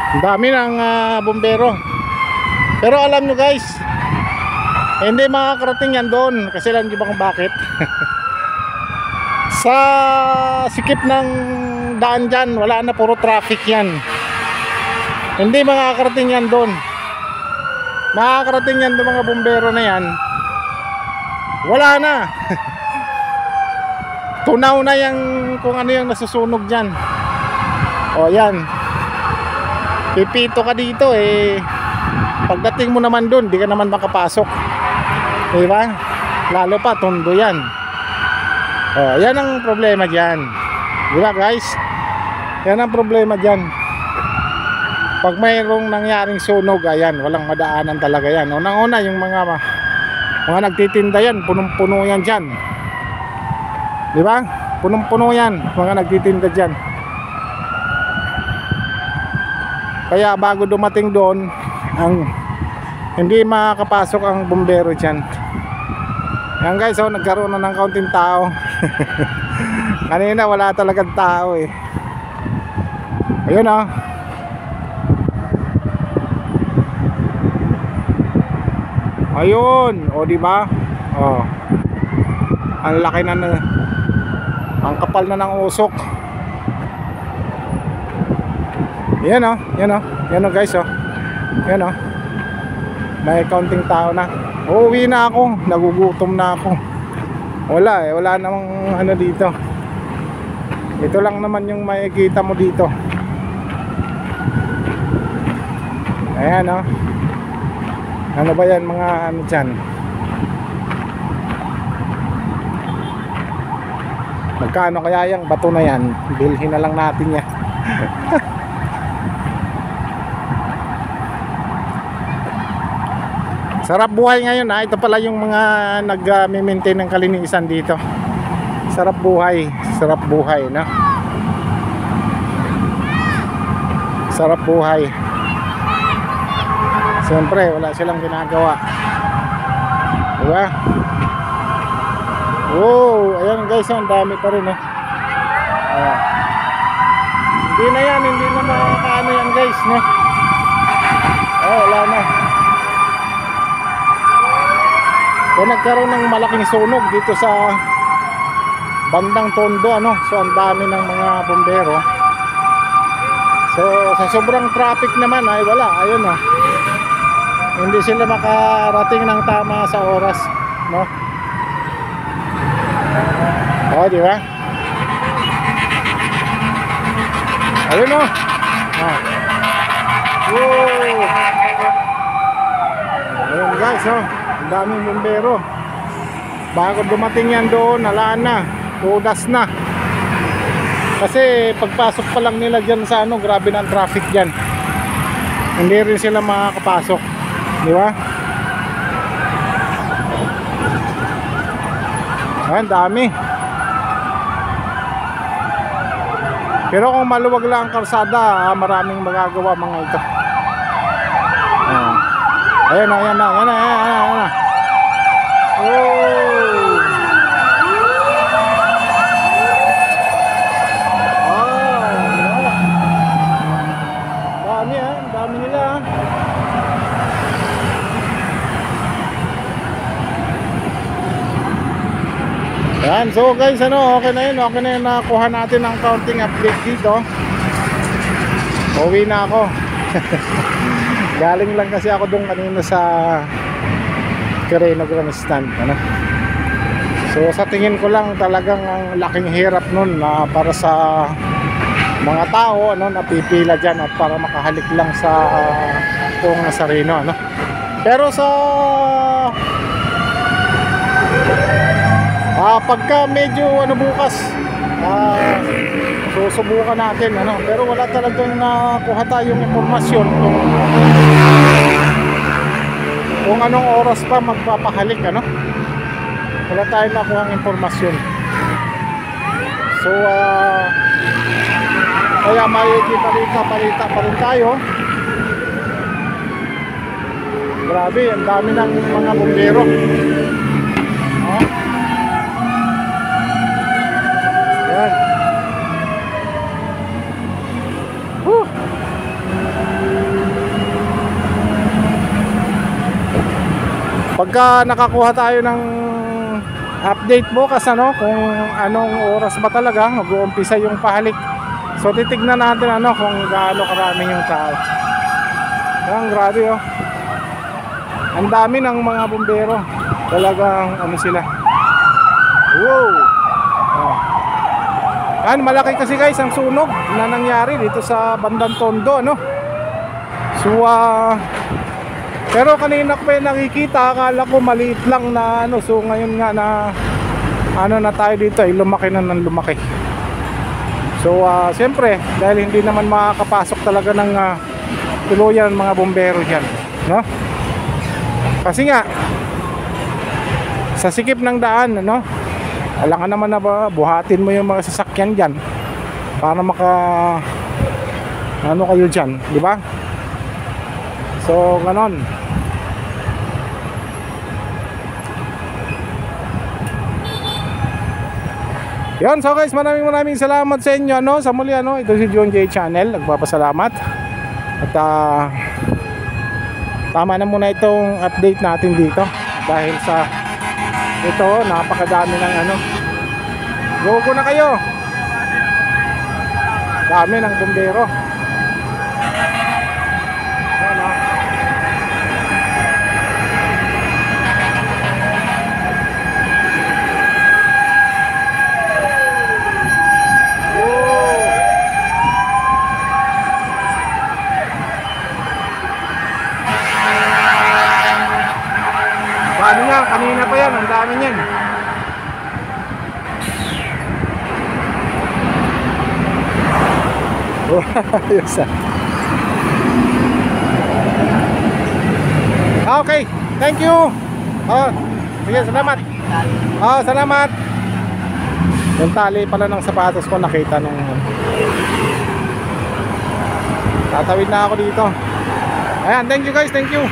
Ang dami ng bumbero. Pero alam nyo guys, hindi makakarating yan doon. Kasi alam nyo ba kung bakit? Sa sikip ng daan dyan, wala na, puro traffic yan. Hindi makakarating yan doon. Makakarating yan doon mga bumbero na yan. Wala na. Tunaw na yung kung ano yung nasusunog dyan. O yan, pipito ka dito eh. Pagdating mo naman doon, di ka naman makapasok, diba? Lalo pa tondo yan. O yan ang problema dyan, diba guys? Yan ang problema dyan. Pag mayroong nangyaring sunog, ayan, walang madaanan talaga yan. Unang-una yung mga nagtitinda yan, punong-puno yan dyan, diba? Punong-puno yan, mga nagtitinda dyan. Kaya bago dumating doon, hindi makakapasok ang bumbero dyan. Yan guys, oh, nagkaroon na ng kaunting tao. Kanina wala talagang tao eh. Ayun oh. Ayun, o di ba? Oh. Ang laki na ang kapal na ng usok. Yan oh, yan oh. Yan oh guys oh. Yan oh. May counting tao na. Uuwi na ako, nagugutom na ako. Wala eh, wala namang ano dito. Ito lang naman yung makikita mo dito. Ayan oh. Ano ba yan mga ano dyan? Magkano kaya yung bato na yan? Bilhin na lang natin yan. Sarap buhay ngayon ha. Ito pala yung mga nag-maintain ng kalinisan dito. Sarap buhay. Sarap buhay no? Sarap buhay. Siyempre wala silang ginagawa, diba? Wow, ayan guys, ang dami pa rin eh. Hindi na yan, hindi na makakaano yan guys no? Wala na. So nagkaroon ng malaking sunog dito sa bandang Tondo ano. So ang dami ng mga bumbero. So sa sobrang traffic naman ay wala, ayun oh. Hindi sila makarating ng tama sa oras no. Oh, di ba? Ayun oh. Wow. Ayun guys oh. Ang daming bumbero. Bago dumating yan doon, nalaan na, tudas na. Kasi pagpasok pa lang nila dyan sa ano, grabe na ang traffic dyan. Hindi rin sila makakapasok, di ba? Ayan, dami. Pero kung maluwag lang ang kalsada, maraming magagawa mga ito. Ayan na, ayan na, ayan na, ayan na, ayan na. Oh! Dami dami nila. Ayan, so guys, ano, okay na yun, nakuha natin ang counting update dito. Uwi na ako. Galing lang kasi ako doon kanina sa Quirino Grand Stand ano? So sa tingin ko lang talagang ang laking hirap nun para sa mga tao ano, napipila dyan at para makahalik lang sa Puong Nazareno ano? Pero sa pagka medyo ano bukas susubukan natin ano, pero wala talagang nakuha tayong impormasyon kung anong oras pa magpapahalik ano. Wala tayong nakuha ang impormasyon. So kaya may balita pa rin tayo. Grabe, ang dami ng mga bumbero. Yan. nakakuha tayo ng update bukas kung anong oras ba talaga mag-uumpisa yung pahalik. So titignan natin kung gaano karami yung tao. Ang grabe ang dami ng mga bumbero. Talagang sila. Wow. Malaki kasi guys ang sunog na nangyari dito sa bandang Tondo So pero kanina ko nakikita, akala ko maliit lang na so ngayon nga na na tayo dito ay lumaki na ng lumaki. So siyempre dahil hindi naman makakapasok talaga ng tuluyan mga bumbero diyan, Kasi nga sa sikip ng daan alangan naman na ba buhatin mo yung mga sasakyan diyan para maka kayo diyan, di ba? So ganon. Yan, so guys, maraming salamat sa inyo sa muli ito si John J Channel, nagpapasalamat. At tama na muna itong update natin dito dahil sa ito napakadami ng go na kayo, dami ng bumbero. Kanina pa yan, ang dami niyan. Okay, thank you. Sige, salamat. Salamat. Yung tali pala ng sapatos ko nakita nung tatawid na ako dito. Ayan, thank you guys, thank you.